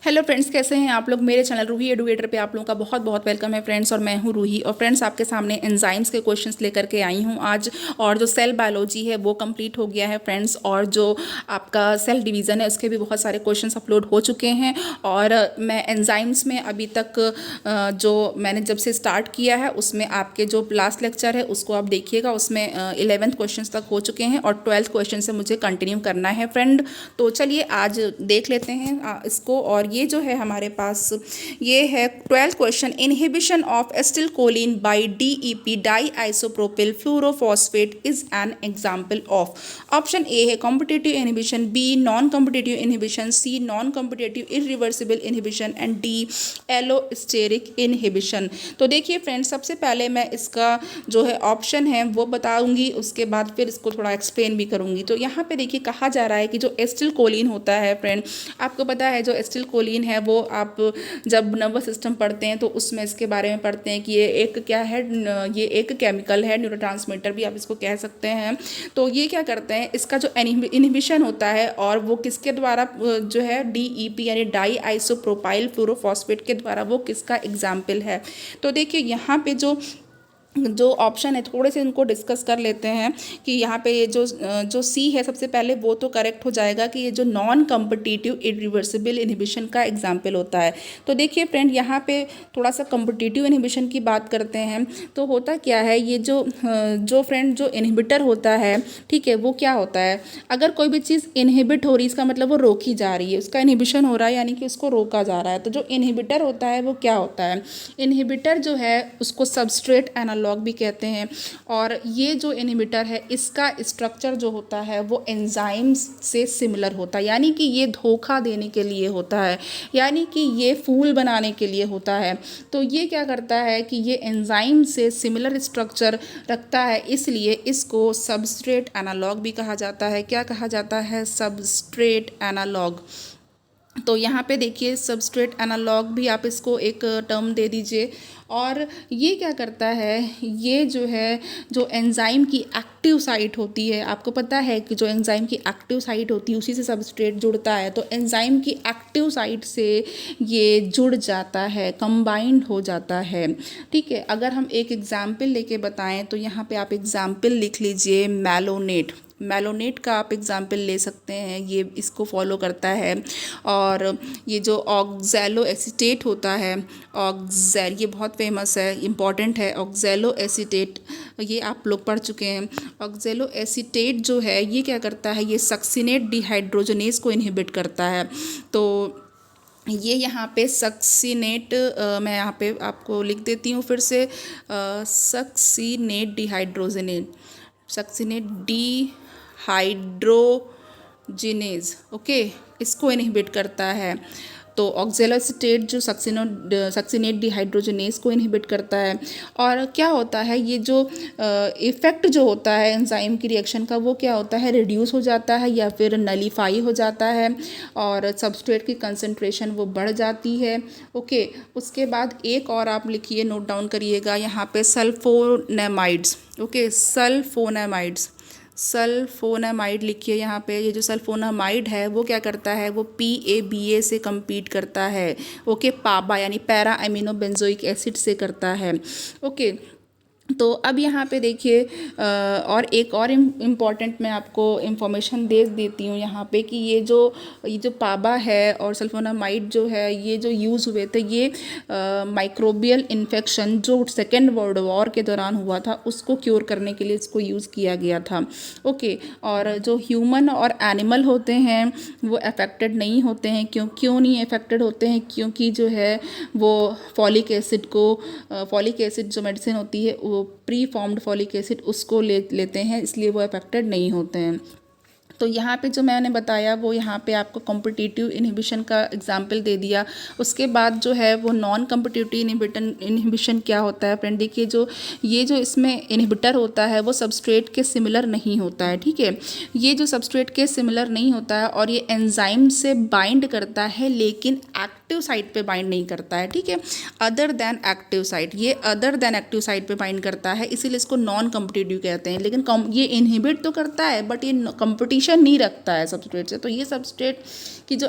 Hello friends, कैसे हैं आप लोग। मेरे चैनल रूही एडुकेटर पे आप लोगों का बहुत बहुत वेलकम है फ्रेंड्स। और मैं हूं रूही। और फ्रेंड्स, आपके सामने एंजाइम्स के क्वेश्चंस लेकर के आई हूं आज। और जो सेल बायोलॉजी है वो कंप्लीट हो गया है फ्रेंड्स। और जो आपका सेल डिवीज़न है उसके भी बहुत सारे क्वेश्चंस अपलोड हो चुके हैं। और मैं एंजाइम्स में अभी तक जो मैंने जब से स्टार्ट किया है उसमें आपके जो लास्ट लेक्चर है उसको आप देखिएगा। उसमें 11th क्वेश्चन तक हो चुके हैं और 12th क्वेश्चन से मुझे कंटिन्यू करना है फ्रेंड। तो चलिए आज देख लेते हैं इसको। और ये जो है हमारे पास ये है 12th question, inhibition of acetylcholine by DEP diisopropyl fluorophosphate is an example of. Option A है competitive inhibition, B non competitive inhibition, C non competitive irreversible inhibition and D allosteric inhibition. तो देखिए friends, सबसे पहले मैं इसका जो है option है वो बताऊंगी, उसके बाद फिर इसको थोड़ा एक्सप्लेन भी करूंगी। तो यहाँ पे देखिए कहा जा रहा है कि जो एसिटिलकोलिन होता है फ्रेंड, आपको पता है जो एसिटिलकोलिन है वो आप जब नर्वस सिस्टम पढ़ते हैं तो उसमें इसके बारे में पढ़ते हैं कि ये एक क्या है, ये एक केमिकल है, न्यूरोट्रांसमीटर भी आप इसको कह सकते हैं। तो ये क्या करते हैं, इसका जो इनहिबिशन होता है और वो किसके द्वारा जो है डीईपी यानी डाई आइसोप्रोपाइल फ्लोरोफॉस्फेट के द्वारा, वो किसका एग्जाम्पल है। तो देखिए यहाँ पे जो ऑप्शन है थोड़े से इनको डिस्कस कर लेते हैं कि यहाँ पे ये जो सी है सबसे पहले वो तो करेक्ट हो जाएगा कि ये जो नॉन कॉम्पिटिटिव इरिवर्सिबल इनहिबिशन का एग्जाम्पल होता है। तो देखिए फ्रेंड, यहाँ पे थोड़ा सा कॉम्पिटिटिव इनहिबिशन की बात करते हैं। तो होता क्या है, ये जो फ्रेंड जो इनहिबिटर होता है, ठीक है, वो क्या होता है, अगर कोई भी चीज़ इनहिबिट हो रही है इसका मतलब वो रोकी जा रही है, उसका इनहिबिशन हो रहा है यानी कि उसको रोका जा रहा है। तो जो इनहिबिटर होता है वो क्या होता है, इनहिबिटर जो है उसको सबस्ट्रेट एनालॉग भी कहते हैं। और ये जो इनहिबिटर है इसका स्ट्रक्चर जो होता है वो एंजाइम्स से सिमिलर होता है, यानी कि ये धोखा देने के लिए होता है, यानी कि ये फूल बनाने के लिए होता है। तो ये क्या करता है कि ये एंजाइम से सिमिलर स्ट्रक्चर रखता है, इसलिए इसको सबस्ट्रेट एनालॉग भी कहा जाता है। क्या कहा जाता है, सबस्ट्रेट एनालॉग। तो यहाँ पे देखिए सबस्ट्रेट एनालॉग भी आप इसको एक टर्म दे दीजिए। और ये क्या करता है, ये जो है जो एंजाइम की एक्टिव साइट होती है, आपको पता है कि जो एंजाइम की एक्टिव साइट होती है उसी से सबस्ट्रेट जुड़ता है। तो एंजाइम की एक्टिव साइट से ये जुड़ जाता है, कंबाइंड हो जाता है। ठीक है, अगर हम एक एग्जाम्पल लेके बताएं तो यहाँ पे आप एग्जाम्पल लिख लीजिए मैलोनेट। मैलोनेट का आप एग्जाम्पल ले सकते हैं, ये इसको फॉलो करता है। और ये जो ऑक्सैलो एसीटेट होता है, ये बहुत फेमस है, इम्पॉर्टेंट है। ऑक्सैलो एसीटेट ये आप लोग पढ़ चुके हैं। ऑक्सैलो एसीटेट जो है ये क्या करता है, ये सक्सिनेट डिहाइड्रोजनेज को इनहिबिट करता है। तो ये यहाँ पे सक्सिनेट, मैं यहाँ पे आपको लिख देती हूँ फिर से, succinate dehydrogenase, succinate dehydrogenase, okay, इसको इनहिबिट करता है। तो ऑक्सैलोएसीटेट जो सक्सिनेट डिहाइड्रोजनेज को इनहिबिट करता है। और क्या होता है, ये जो इफ़ेक्ट जो होता है एंजाइम की रिएक्शन का वो क्या होता है, रिड्यूस हो जाता है या फिर नलीफाई हो जाता है और सबस्ट्रेट की कंसंट्रेशन वो बढ़ जाती है। ओके, उसके बाद एक और आप लिखिए, नोट डाउन करिएगा यहाँ पे, सल्फोनेमाइड्स। ओके, सल्फोनामाइड लिखिए यहाँ पे। ये जो सल्फोनामाइड है वो क्या करता है, वो PABA से compete करता है। ओके, पाबा यानी पैरा अमीनो बेंजोइक एसिड से करता है। ओके, तो अब यहाँ पे देखिए और एक और इम्पॉर्टेंट मैं आपको इन्फॉर्मेशन दे देती हूँ यहाँ पे कि ये जो पाबा है और सल्फोनामाइड जो है ये जो यूज़ हुए थे, ये माइक्रोबियल इन्फेक्शन जो सेकेंड वर्ल्ड वॉर के दौरान हुआ था उसको क्योर करने के लिए इसको यूज़ किया गया था। ओके, और जो ह्यूमन और एनिमल होते हैं वो अफेक्टेड नहीं होते हैं। क्यों नहीं अफेक्टेड होते हैं, क्योंकि जो है वो फॉलिक एसिड जो मेडिसिन होती है वो प्री फॉर्म्ड फॉलिक एसिड उसको लेते हैं, इसलिए वो अफेक्टेड नहीं होते हैं। तो यहाँ पे जो मैंने बताया वो यहाँ पे आपको कॉम्पिटिटिव इनहिबिशन का एग्जाम्पल दे दिया। उसके बाद जो है वो नॉन कॉम्पिटिटिव इनहिबिशन क्या होता है फ्रेंड, देखिए ये जो इसमें इनहिबिटर होता है वो सबस्ट्रेट के सिमिलर नहीं होता है। ठीक है, ये जो सबस्ट्रेट के सिमिलर नहीं होता है और ये एंजाइम से बाइंड करता है लेकिन एक्टिव साइट पे बाइंड नहीं करता है, ठीक है। अदर देन एक्टिव साइट, ये अदर देन एक्टिव साइट पे बाइंड करता है, इसीलिए इसको नॉन कम्पिटिटिव कहते हैं। लेकिन ये इनहिबिट तो करता है बट ये कंपटीशन नहीं रखता है सबस्ट्रेट से। तो ये सबस्ट्रेट की जो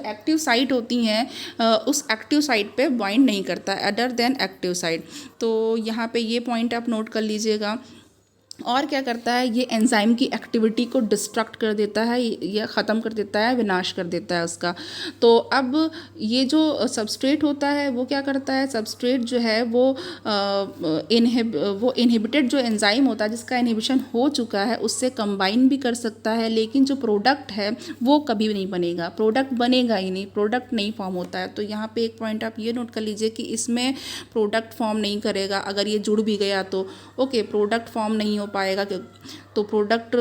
एक्टिव साइट होती हैं उस एक्टिव साइट पे बाइंड नहीं करता है, अदर देन एक्टिव साइट। तो यहाँ पे ये पॉइंट आप नोट कर लीजिएगा। और क्या करता है, ये एंजाइम की एक्टिविटी को डिस्ट्रक्ट कर देता है या ख़त्म कर देता है, विनाश कर देता है उसका। तो अब ये जो सबस्ट्रेट होता है वो क्या करता है, सबस्ट्रेट जो है वो इनहिबिटेड जो एंजाइम होता है जिसका इनहिबिशन हो चुका है उससे कंबाइन भी कर सकता है, लेकिन जो प्रोडक्ट है वो कभी नहीं बनेगा, प्रोडक्ट बनेगा ही नहीं, प्रोडक्ट नहीं फॉर्म होता है। तो यहाँ पे एक पॉइंट आप ये नोट कर लीजिए कि इसमें प्रोडक्ट फॉर्म नहीं करेगा। अगर ये जुड़ भी गया तो ओके, प्रोडक्ट फॉर्म नहीं हो पाएगा, तो प्रोडक्ट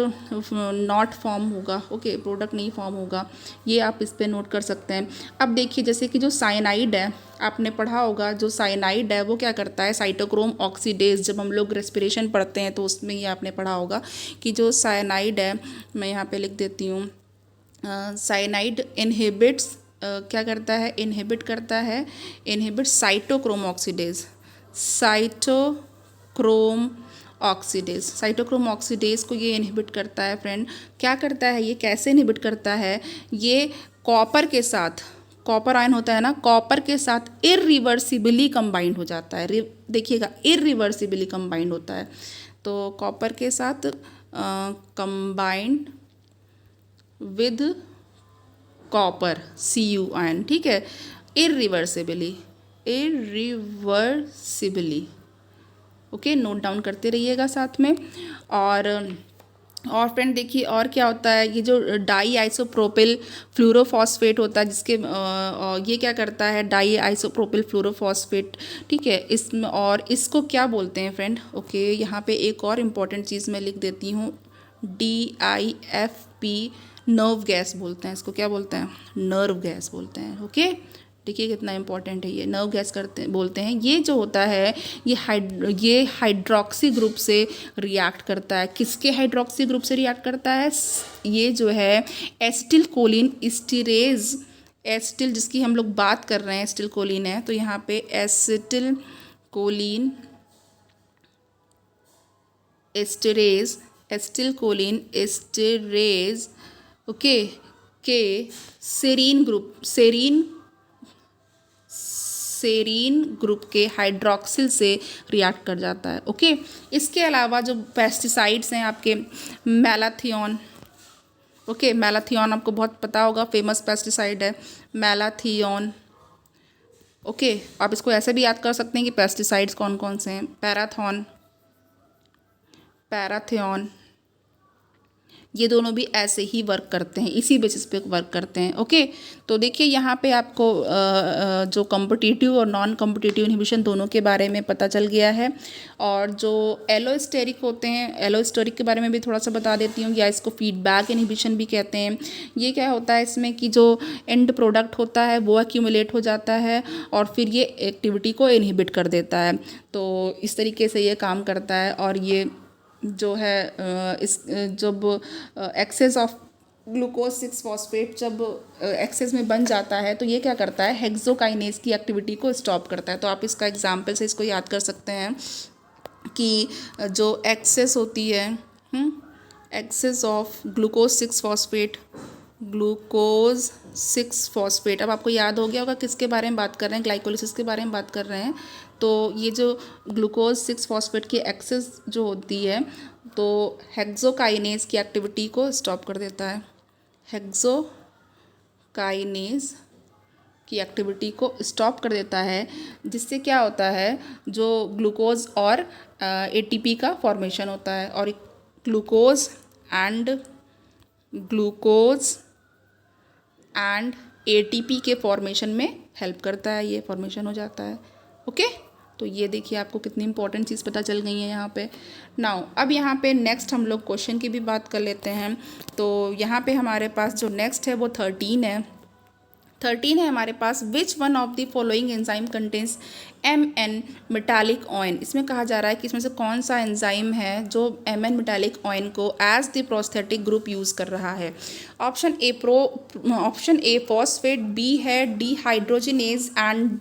नॉट फॉर्म होगा, ओके, प्रोडक्ट नहीं फॉर्म होगा। ये आप इस पे नोट कर सकते हैं। अब देखिए जैसे कि जो साइनाइड है, आपने पढ़ा होगा, जो साइनाइड है वो क्या करता है, साइटोक्रोम ऑक्सीडेज, जब हम लोग रेस्पिरेशन पढ़ते हैं तो उसमें ये आपने पढ़ा होगा कि जो साइनाइड है, मैं यहाँ पे लिख देती हूँ, साइनाइड इनहिबिट्स क्या करता है, inhibit cytochrome oxidase, cytochrome oxidase को ये इनहिबिट करता है फ्रेंड। क्या करता है ये, कैसे इनहिबिट करता है, ये कॉपर के साथ, कॉपर आयन होता है ना, कॉपर के साथ इरिवर्सिबली कंबाइंड हो जाता है। देखिएगा, इरिवर्सिबली कंबाइंड होता है। तो कॉपर के साथ combined with copper Cu ion, ठीक है, इरिवर्सिबली, ओके, नोट डाउन करते रहिएगा साथ में। और फ्रेंड देखिए और क्या होता है, ये जो डाई आइसोप्रोपिल फ्लोरोफॉस्फेट होता है जिसके ये क्या करता है, डाई आइसोप्रोपिल फ्लोरोफॉस्फेट, ठीक है। इसमें और इसको क्या बोलते हैं फ्रेंड, ओके, यहाँ पे एक और इम्पॉर्टेंट चीज़ मैं लिख देती हूँ, DIFP, नर्व गैस बोलते हैं इसको, क्या बोलते हैं, नर्व गैस बोलते हैं, ओके। देखिए कितना इंपॉर्टेंट है ये, नर्व गैस बोलते हैं। ये जो होता है ये हाइड्रोक्सी ग्रुप से रिएक्ट करता है। किसके हाइड्रोक्सी ग्रुप से रिएक्ट करता है, ये जो है एसिटिल कोलिन एस्टरेज, एसिटिल जिसकी हम लोग बात कर रहे हैं एसिटिल कोलिन है, तो यहाँ पे acetyl choline esterase, acetyl choline esterase, okay, के सेरीन ग्रुप के हाइड्रोक्सिल से रिएक्ट कर जाता है, ओके। इसके अलावा जो पेस्टिसाइड्स हैं आपके, मैलाथियन, ओके, मैलाथियन आपको बहुत पता होगा, फेमस पेस्टिसाइड है मैलाथियन, ओके। आप इसको ऐसे भी याद कर सकते हैं कि पेस्टिसाइड्स कौन कौन से हैं, पैराथियन, ये दोनों भी ऐसे ही वर्क करते हैं, इसी बेसिस पे वर्क करते हैं, ओके। तो देखिए यहाँ पे आपको जो कॉम्पिटिटिव और नॉन कॉम्पिटिटिव इनहिबिशन दोनों के बारे में पता चल गया है। और जो एलोस्टेरिक होते हैं, एलोस्टेरिक के बारे में भी थोड़ा सा बता देती हूँ, या इसको फीडबैक इनहिबिशन भी कहते हैं। ये क्या होता है, इसमें कि जो एंड प्रोडक्ट होता है वो एक्यूमुलेट हो जाता है और फिर ये एक्टिविटी को इनहिबिट कर देता है। तो इस तरीके से ये काम करता है। और ये जो है इस जब एक्सेस ऑफ ग्लूकोज 6 फॉस्फेट जब एक्सेस में बन जाता है तो ये क्या करता है, हेक्सोकाइनेज की एक्टिविटी को स्टॉप करता है। तो आप इसका एग्जांपल से इसको याद कर सकते हैं कि जो एक्सेस होती है, एक्सेस ऑफ ग्लूकोज 6 फॉस्फेट, अब आपको याद हो गया होगा किसके बारे में बात कर रहे हैं, ग्लाइकोलिसिस के बारे में बात कर रहे हैं। तो ये जो ग्लूकोज 6 फॉस्फेट की एक्सेस जो होती है तो हेक्सोकाइनेज की एक्टिविटी को स्टॉप कर देता है, हेक्सोकाइनेज की एक्टिविटी को स्टॉप कर देता है, जिससे क्या होता है, जो ग्लूकोज और ATP का फॉर्मेशन होता है और ग्लूकोज एंड ATP के फॉर्मेशन में हेल्प करता है, ये फॉर्मेशन हो जाता है, ओके। तो ये देखिए आपको कितनी इंपॉर्टेंट चीज़ पता चल गई है यहाँ पे। नाउ अब यहाँ पे नेक्स्ट हम लोग क्वेश्चन की भी बात कर लेते हैं। तो यहाँ पे हमारे पास जो नेक्स्ट है वो 13 है। 13 है हमारे पास, which one of the following enzyme contains an metallic ion. इसमें कहा जा रहा है कि इसमें से कौन सा एंजाइम है जो एन मेटालिक ऑयन को as the prosthetic group use कर रहा है। ऑप्शन ए फॉस्फेट, बी है dehydrogenase and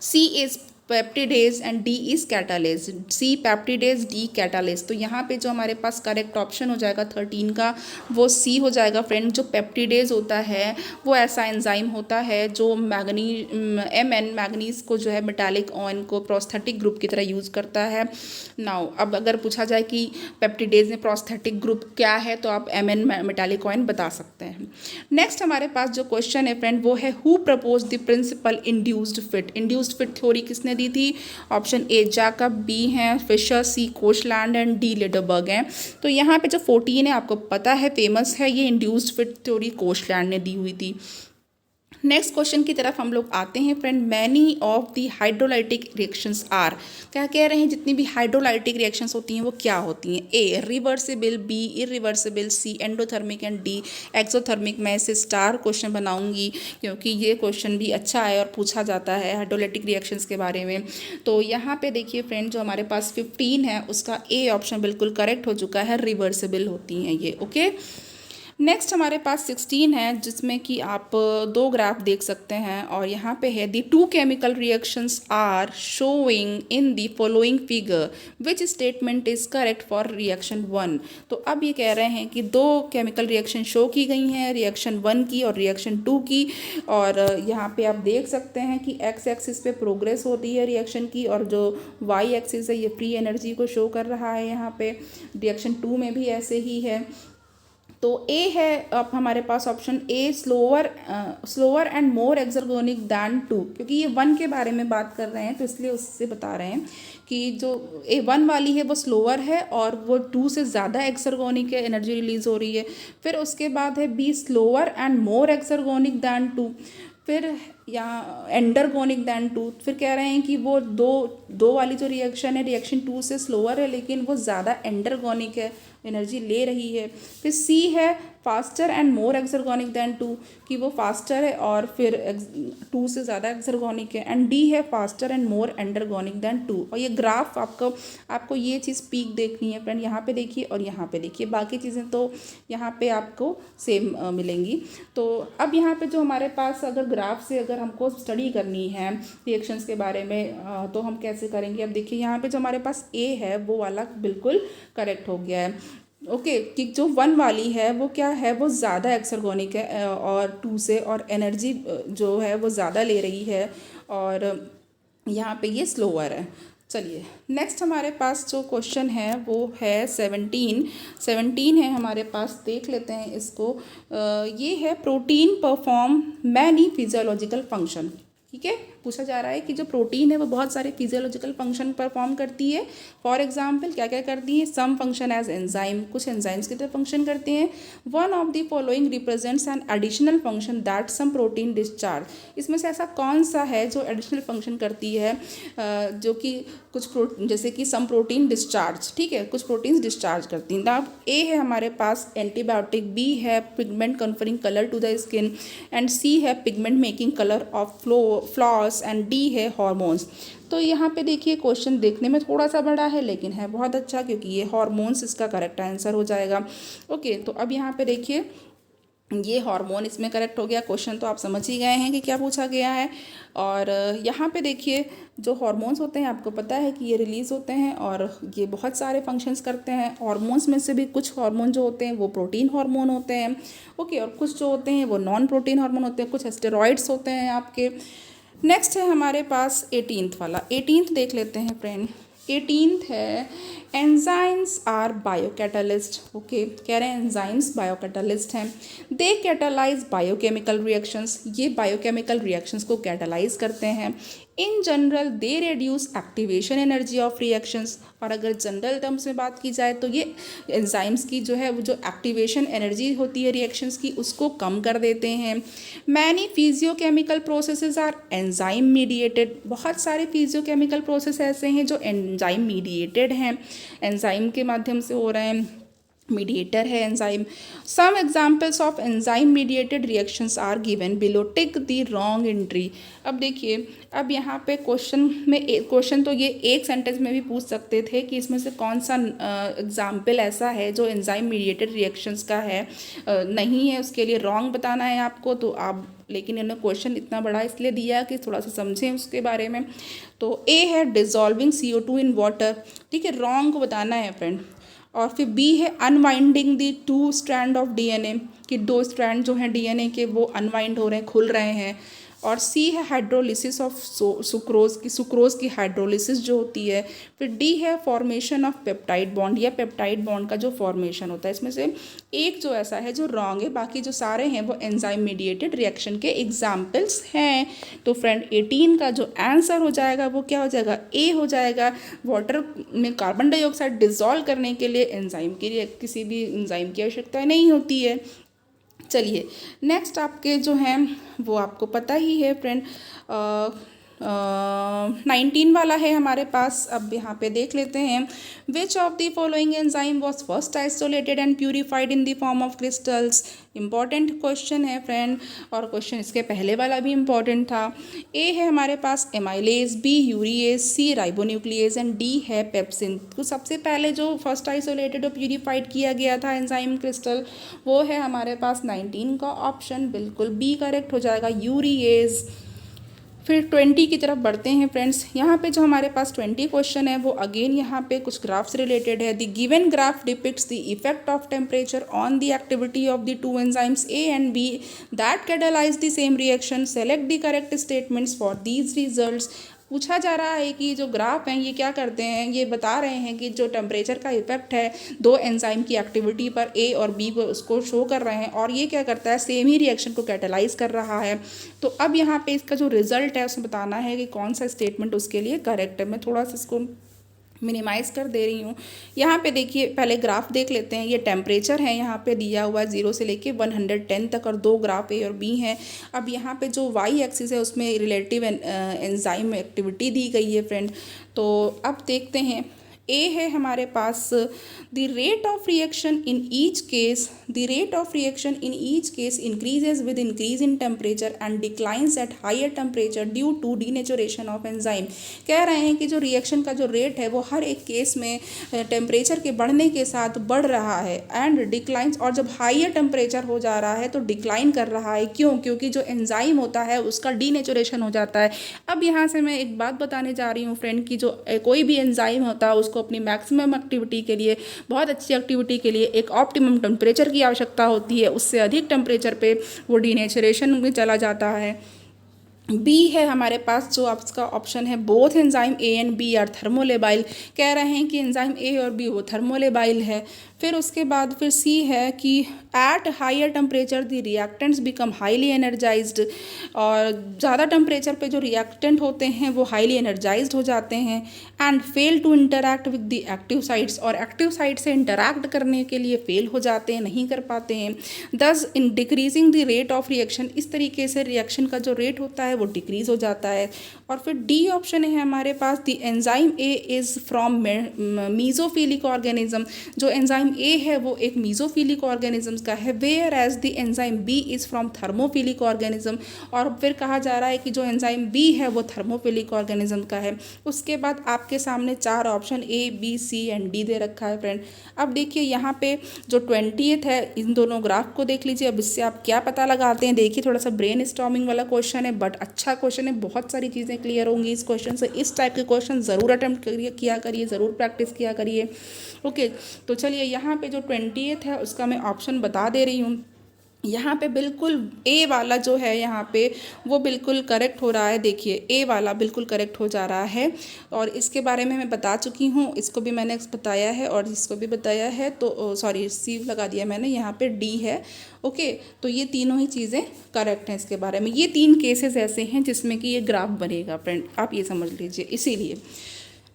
C is peptidase and D is catalase. C peptidase, D catalase. तो यहाँ पे जो हमारे पास करेक्ट ऑप्शन हो जाएगा 13 का वो सी हो जाएगा फ्रेंड। जो पेप्टिडेज होता है वो ऐसा एंजाइम होता है जो मैग्नीज को जो है मेटालिक ऑयन को प्रोस्थेटिक ग्रुप की तरह यूज़ करता है। नाउ अब अगर पूछा जाए कि पेप्टिडेज में प्रोस्थेटिक ग्रुप क्या है तो आप मेटालिक ऑयन बता सकते हैं। नेक्स्ट हमारे पास जो क्वेश्चन है फ्रेंड वो है who propose the principle induced fit. Induced fit theory किसने दी थी? ऑप्शन ए जैकब, बी है Fischer, C Koshland and D Lederberg है। तो यहाँ पे जो 14 है आपको पता है फेमस है, ये इंड्यूस्ड फिट थ्योरी कोशलैंड ने दी हुई थी। नेक्स्ट क्वेश्चन की तरफ हम लोग आते हैं friend. Many of the hydrolytic reactions are, क्या कह रहे हैं जितनी भी हाइड्रोलाइटिक रिएक्शंस होती हैं वो क्या होती हैं? A reversible, B irreversible, C endothermic and D exothermic. मैं इसे स्टार क्वेश्चन बनाऊंगी क्योंकि ये क्वेश्चन भी अच्छा है और पूछा जाता है हाइड्रोलाइटिक रिएक्शंस के बारे में। तो यहाँ पे देखिए फ्रेंड जो हमारे पास 15 है उसका ए ऑप्शन बिल्कुल करेक्ट हो चुका है, रिवर्सिबल होती हैं ये। ओके, नेक्स्ट हमारे पास 16 है जिसमें कि आप दो ग्राफ देख सकते हैं और यहाँ पे है the two chemical reactions are showing in the following figure which statement is correct for reaction 1। तो अब ये कह रहे हैं कि दो केमिकल रिएक्शन शो की गई हैं, रिएक्शन 1 की और रिएक्शन 2 की। और यहाँ पे आप देख सकते हैं कि एक्स एक्सिस पे प्रोग्रेस होती है रिएक्शन की और जो वाई एक्सिस है ये फ्री एनर्जी को शो कर रहा है। यहाँ पे रिएक्शन 2 में भी ऐसे ही है। तो ए है अब हमारे पास option A slower and more exergonic than 2, क्योंकि ये 1 के बारे में बात कर रहे हैं तो इसलिए उससे बता रहे हैं कि जो A1 वाली है वो स्लोअर है और वो 2 से ज़्यादा एक्सर्गोनिक है, एनर्जी रिलीज हो रही है। फिर उसके बाद है B slower and more exergonic than 2, फिर यहाँ एंडरगोनिक दैन 2। फिर कह रहे हैं कि वो दो वाली जो रिएक्शन है रिएक्शन 2 से स्लोअर है लेकिन वो ज़्यादा एंडरगोनिक है, एनर्जी ले रही है। फिर सी है faster and more exergonic than 2, कि वो फास्टर है और फिर 2 से ज़्यादा एक्सर्गोनिक है। एंड डी है faster and more endergonic than 2। और ये ग्राफ आपको ये चीज़ पीक देखनी है फ्रेंड, यहाँ पे देखिए और यहाँ पे देखिए, बाकी चीज़ें तो यहाँ पे आपको सेम मिलेंगी। तो अब यहाँ पे जो हमारे पास अगर ग्राफ से अगर हमको स्टडी करनी है रिएक्शंस के बारे में तो हम कैसे करेंगे? अब देखिए यहाँ पे जो हमारे पास ए है वो वाला बिल्कुल करेक्ट हो गया है। ओके, कि जो 1 वाली है वो क्या है, वो ज़्यादा एक्सर्गोनिक है और 2 से, और एनर्जी जो है वो ज़्यादा ले रही है और यहाँ पे ये स्लोअर है। चलिए नेक्स्ट हमारे पास जो क्वेश्चन है वो है 17 है हमारे पास, देख लेते हैं इसको। ये है protein perform many physiological function. ठीक है, पूछा जा रहा है कि जो प्रोटीन है वो बहुत सारे फिजियोलॉजिकल फंक्शन परफॉर्म करती है। फॉर एग्जांपल क्या क्या करती है? सम फंक्शन एज एंजाइम, कुछ एंजाइम्स की तरह फंक्शन करते हैं। One of the following represents an additional function that some protein discharge. इसमें से ऐसा कौन सा है जो एडिशनल फंक्शन करती है जो कि जैसे कि सम प्रोटीन डिस्चार्ज, ठीक है, कुछ प्रोटीन्स डिस्चार्ज करती हैं। अब ए है हमारे पास एंटीबायोटिक, बी है pigment conferring colour to the skin and C है pigment making colour of flowers and D है हार्मोन्स। तो यहाँ पे देखिए क्वेश्चन देखने में थोड़ा सा बड़ा है लेकिन है बहुत अच्छा, क्योंकि ये हार्मोन्स इसका करेक्ट आंसर हो जाएगा। ओके, तो अब यहाँ पे देखिए ये हार्मोन इसमें करेक्ट हो गया। क्वेश्चन तो आप समझ ही गए हैं कि क्या पूछा गया है। और यहाँ पे देखिए जो हार्मोन्स होते हैं आपको पता है कि ये रिलीज़ होते हैं और ये बहुत सारे फंक्शंस करते हैं। हार्मोन्स में से भी कुछ हार्मोन जो होते हैं वो प्रोटीन हार्मोन होते हैं, ओके, और कुछ जो होते हैं वो नॉन प्रोटीन हार्मोन होते हैं, कुछ स्टेरॉइड्स होते हैं आपके। नेक्स्ट है हमारे पास 18th वाला, 18th देख लेते हैं फ्रेंड। 18th है एंजाइम्स आर बायोकैटालिस्ट। ओके, कह रहे हैं एंजाइम्स बायोकैटालिस्ट हैं। दे कैटालाइज बायोकेमिकल रिएक्शंस, ये बायोकेमिकल रिएक्शंस को कैटालाइज करते हैं। In general they reduce activation energy of reactions, और अगर जनरल टर्म्स में बात की जाए तो ये एंजाइम्स की जो है वो जो एक्टिवेशन एनर्जी होती है रिएक्शंस की उसको कम कर देते हैं। Many physiochemical processes are enzyme mediated, बहुत सारे फिजियोकेमिकल प्रोसेस ऐसे हैं जो एंजाइम मीडिएटेड हैं, एंजाइम के माध्यम से हो रहे हैं। मीडिएटर है enzyme. Some examples of enzyme mediated reactions are given below, tick the wrong entry. अब देखिए, अब यहाँ पे क्वेश्चन तो ये एक सेंटेंस में भी पूछ सकते थे कि इसमें से कौन सा एग्जाम्पल ऐसा है जो एंजाइम मीडिएटेड रिएक्शंस का है, नहीं है, उसके लिए रॉन्ग बताना है आपको। तो आप, लेकिन इन्होंने क्वेश्चन इतना बड़ा इसलिए दिया कि थोड़ा सा समझें उसके बारे में। तो ए है डिजॉल्विंग CO2 इन वाटर, ठीक है, रॉन्ग को बताना है फ्रेंड। और फिर बी है unwinding the 2 strand of DNA, कि 2 स्ट्रैंड जो हैं DNA के वो अनवाइंड हो रहे हैं, खुल रहे हैं। और सी है हाइड्रोलिसिस ऑफ सुक्रोज की हाइड्रोलिसिस जो होती है। फिर डी है फॉर्मेशन ऑफ पेप्टाइड बॉन्ड, या पेप्टाइड बॉन्ड का जो फॉर्मेशन होता है। इसमें से एक जो ऐसा है जो रॉन्ग है, बाकी जो सारे हैं वो एंजाइम मीडिएटेड रिएक्शन के एग्जाम्पल्स हैं। तो फ्रेंड 18 का जो आंसर हो जाएगा वो क्या हो जाएगा, ए हो जाएगा। वाटर में कार्बन डाइऑक्साइड डिजॉल्व करने के लिए एंजाइम की, किसी भी एंजाइम की आवश्यकता नहीं होती है। चलिए नेक्स्ट आपके जो हैं वो आपको पता ही है फ्रेंड, 19 वाला है हमारे पास। अब यहाँ पे देख लेते हैं, which of the following enzyme was first isolated and purified in the form of crystals. Important question है फ्रेंड, और क्वेश्चन इसके पहले वाला भी इंपॉर्टेंट था। ए है हमारे पास amylase, B urease, C ribonuclease and D है पेप्सिन। तो सबसे पहले जो फर्स्ट आइसोलेटेड और प्यूरिफाइड किया गया था एंजाइम क्रिस्टल, वो है हमारे पास 19 का ऑप्शन, बिल्कुल बी करेक्ट हो जाएगा, यूरिएज। फिर 20 की तरफ बढ़ते हैं फ्रेंड्स। यहाँ पे जो हमारे पास 20 क्वेश्चन है वो अगेन यहाँ पे कुछ ग्राफ्स रिलेटेड है। The given graph depicts the effect of temperature on the activity of the 2 enzymes A and B that catalyse the same reaction, select the correct statements for these results. पूछा जा रहा है कि जो graph हैं ये क्या करते हैं, ये बता रहे हैं कि जो टेम्परेचर का इफेक्ट है 2 एंजाइम की एक्टिविटी पर, ए और बी को, उसको शो कर रहे हैं, और ये क्या करता है, सेम ही रिएक्शन को कैटालाइज कर रहा है। तो अब यहाँ पे इसका जो रिजल्ट है उसमें बताना है कि कौन सा स्टेटमेंट उसके लिए करेक्ट है। मैं थोड़ा सा इसको मिनिमाइज़ कर दे रही हूँ। यहाँ पे देखिए, पहले ग्राफ देख लेते हैं। ये टेम्परेचर है, यहाँ पे दिया हुआ है 0 से लेके 110 तक, और 2 ग्राफ ए और बी हैं। अब यहाँ पे जो वाई एक्सिस है उसमें रिलेटिव एंजाइम एक्टिविटी दी गई है फ्रेंड। तो अब देखते हैं, ए है हमारे पास the rate of reaction in each case, the rate of reaction in each case increases with increase in temperature and declines at higher temperature due to denaturation of enzyme. कह रहे हैं कि जो रिएक्शन का जो रेट है वो हर एक केस में टेम्परेचर के बढ़ने के साथ बढ़ रहा है, एंड डिक्लाइंस, और जब हायर टेम्परेचर हो जा रहा है तो डिक्लाइन कर रहा है। क्यों? क्योंकि जो एंजाइम होता है उसका डीनेचुरेशन हो जाता है। अब यहाँ से मैं एक बात बताने जा रही हूँ फ्रेंड, कि जो कोई भी एंजाइम होता है उसको अपनी मैक्सिमम एक्टिविटी के लिए, बहुत अच्छी एक्टिविटी के लिए एक ऑप्टिमम टेम्परेचर की आवश्यकता होती है। उससे अधिक टेम्परेचर पे वो डीनेचुरेशन में चला जाता है। बी है हमारे पास जो आपका ऑप्शन है, both enzyme A and B are thermolabile. कह रहे हैं कि एंजाइम ए और बी वो थर्मोलेबाइल है। फिर उसके बाद फिर सी है कि at higher temperature the reactants become highly energized, और ज़्यादा टेम्परेचर पे जो रिएक्टेंट होते हैं वो हाईली एनर्जाइज्ड हो जाते हैं, and fail to interact with the active sites, और एक्टिव साइट से इंटरैक्ट करने के लिए फेल हो जाते हैं, नहीं कर पाते हैं। दस in decreasing the rate of reaction, इस तरीके से रिएक्शन का जो रेट होता है वो डिक्रीज हो जाता है। और फिर डी ऑप्शन है हमारे पास, the enzyme A is from mesophilic organism. जो एंजाइम ए है वो एक मीजोफिलिक ऑर्गेनिज्म का है, whereas the enzyme B is from thermophilic organism. और फिर कहा जा रहा है कि जो एंजाइम बी है वो थर्मोफिलिक ऑर्गेनिज्म का है। उसके बाद आपके सामने 4 option A B C and D दे रखा है फ्रेंड। अब देखिए यहाँ पे जो 20th है, इन दोनों ग्राफ को देख लीजिए। अब इससे आप क्या पता लगाते हैं, देखिए थोड़ा सा ब्रेन स्टॉर्मिंग वाला क्वेश्चन है, बट अच्छा क्वेश्चन है, बहुत सारी चीज़ें क्लियर होंगी इस क्वेश्चन से। इस टाइप के क्वेश्चन ज़रूर अटेम्प्ट किया करिए, ज़रूर प्रैक्टिस किया करिए। ओके, तो चलिए यहाँ पे जो 20th है उसका मैं ऑप्शन बता दे रही हूँ। यहाँ पे बिल्कुल ए वाला जो है यहाँ पे वो बिल्कुल करेक्ट हो रहा है। देखिए ए वाला बिल्कुल करेक्ट हो जा रहा है, और इसके बारे में मैं बता चुकी हूँ, इसको भी मैंने बताया है और इसको भी बताया है। तो सॉरी, सी लगा दिया मैंने, यहाँ पे डी है। ओके, तो ये तीनों ही चीज़ें करेक्ट हैं इसके बारे में। ये 3 केसेस ऐसे हैं जिसमें कि ये ग्राफ बनेगा फ्रेंड, आप ये समझ लीजिए। इसीलिए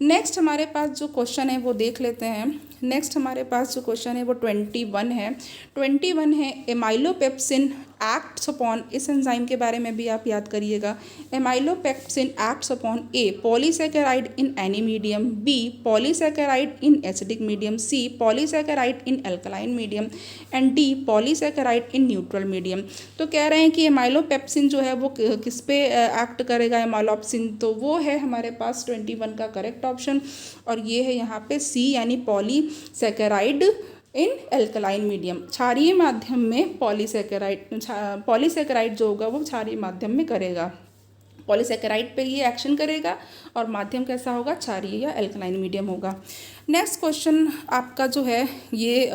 नेक्स्ट हमारे पास जो क्वेश्चन है वो देख लेते हैं। नेक्स्ट हमारे पास जो क्वेश्चन है वो 21 है। 21 है, एमाइलोपेप्सिन एक्ट्स अपॉन, इस एंजाइम के बारे में भी आप याद करिएगा। Amylopepsin acts upon a polysaccharide in any medium, B polysaccharide in acidic medium, C polysaccharide in alkaline medium and D polysaccharide in neutral medium. तो कह रहे हैं कि एमाइलोपेप्सिन जो है वो किस पे एक्ट करेगा, एमाइलोपेप्सिन, तो वो है हमारे पास 21 का करेक्ट ऑप्शन। और ये है यहाँ पे सी यानी पॉलीसैकेराइड इन एल्कलाइन मीडियम, क्षारीय माध्यम में पॉलीसैकेराइड जो होगा वो क्षारीय माध्यम में करेगा, पॉलीसैकेराइड पे ये एक्शन करेगा और माध्यम कैसा होगा, क्षारीय या एल्कलाइन मीडियम होगा। नेक्स्ट क्वेश्चन आपका जो है ये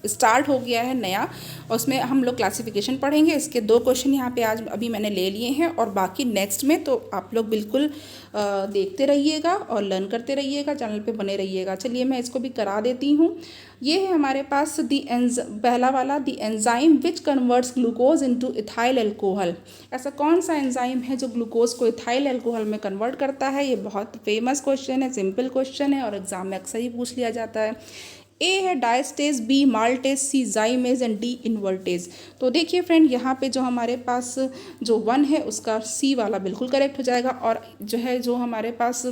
स्टार्ट हो गया है नया, और उसमें हम लोग क्लासिफिकेशन पढ़ेंगे। इसके 2 क्वेश्चन यहाँ पे आज अभी मैंने ले लिए हैं और बाकी नेक्स्ट में, तो आप लोग बिल्कुल देखते रहिएगा और लर्न करते रहिएगा, चैनल पे बने रहिएगा। चलिए मैं इसको भी करा देती हूँ। ये है हमारे पास पहला वाला, the enzyme which converts glucose into ethyl alcohol. ऐसा कौन सा एंजाइम है जो ग्लूकोज को इथाइल एल्कोहल में कन्वर्ट करता है? ये बहुत फेमस क्वेश्चन है, सिंपल क्वेश्चन है और एग्जाम में अक्सर ही पूछ लिया जाता है। ए है diastase, B maltase, C zymase and D invertase. तो देखिए फ्रेंड, यहाँ पे जो हमारे पास जो 1 है उसका सी वाला बिल्कुल करेक्ट हो जाएगा, और जो है जो हमारे पास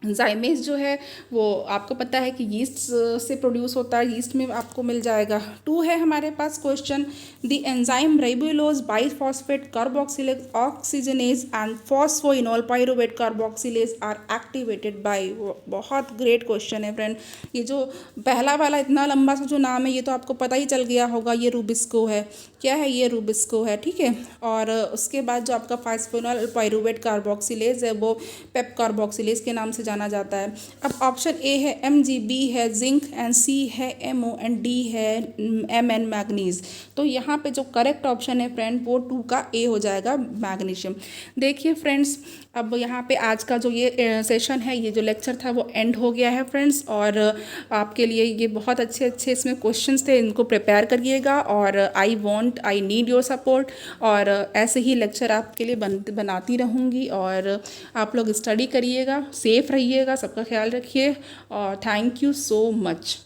जाइमेज जो है वो आपको पता है कि यीस्ट से प्रोड्यूस होता है, यीस्ट में आपको मिल जाएगा। 2 है हमारे पास question, the enzyme ribulose biphosphate carboxylase oxygenase and phosphoenol pyruvate carboxylase are activated by. बहुत ग्रेट क्वेश्चन है फ्रेंड। ये जो पहला वाला इतना लंबा सा जो नाम है ये तो आपको पता ही चल गया होगा, ये रूबिस्को है। क्या है ये? रूबिस्को है, ठीक है। और उसके बाद जो आपका फॉस्फोइनोल पाइरुवेट कार्बोक्सिलेज है वो पेप कार्बोक्सिलेज के नाम से जाना जाता है। अब ऑप्शन ए है Mg, बी है जिंक एंड सी है MO एंड डी है Mn मैग्नीज। तो यहाँ पे जो करेक्ट ऑप्शन है फ्रेंड वो 2 का ए हो जाएगा, मैग्नीशियम। देखिए फ्रेंड्स, अब यहाँ पे आज का जो ये सेशन है, ये जो लेक्चर था वो एंड हो गया है फ्रेंड्स, और आपके लिए ये बहुत अच्छे अच्छे इसमें क्वेश्चंस थे, इनको प्रिपेयर करिएगा और आई नीड योर सपोर्ट। और ऐसे ही लेक्चर आपके लिए बनाती रहूँगी, और आप लोग स्टडी करिएगा, सेफ रहिएगा, सबका ख्याल रखिए, और थैंक यू सो मच।